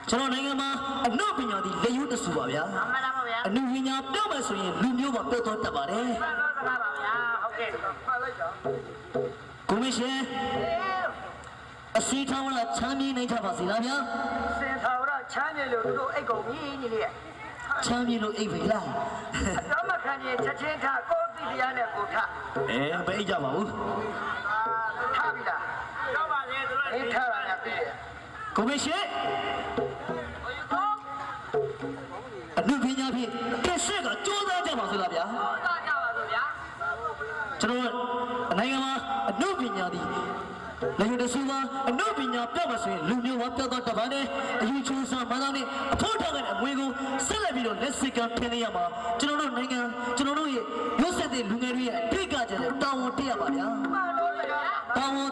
ကျွန်တော်နိုင်ငံမှာအနုပညာသည်လက်ရွတ်တဆူပါဗျာအနုပညာပြောမယ်ဆိုရင်လူမျိုးမှာပြောတော့တတ်ပါတယ်ကိုမရှင်အစီထောင်းလာချမ်းမြေနေကြပါစေလားဗျာစင်ထောင်တော့ချမ်းမြေလို့တို့အိတ်ကုန်ကြီးညီလေးချမ်းမြေလို့အိတ်ပဲလားတော့မခံရင်ချက်ချင်းထားကိုတိတရားနဲ့ကိုထဘယ်အိတ်ကြပါဘူးထားပြီလားတော့ပါလေတို့အိတ်ထားတာလည်းသိတယ်ကိုမရှင်အနုပညာဖြင့်တစ်ဆက်ကကြိုးစားကြပါစို့လားဗျာကြိုးစားကြပါစို့ဗျာကျွန်တော်နိုင်ငံမှာအနုပညာသည်လက်ရွတ်တဆူမှာအနုပညာပြောမှဆိုရင်လူမျိုးမှာပြောတော့တပါးနဲ့အယူချိုးစားမှန်းသားနဲ့အဖို့ထားတဲ့အမွေကိုဆက်လက်ပြီးတော့လက်စစ်ကမ်းထင်းနေရမှာကျွန်တော်တို့နိုင်ငံကျွန်တော်တို့ရဲ့ရုပ်ဆက်တဲ့လူငယ်တွေရဲ့အဓိကကျတဲ့တာဝန်တရပါဗျာမှန်လို့ဗျာတာဝန်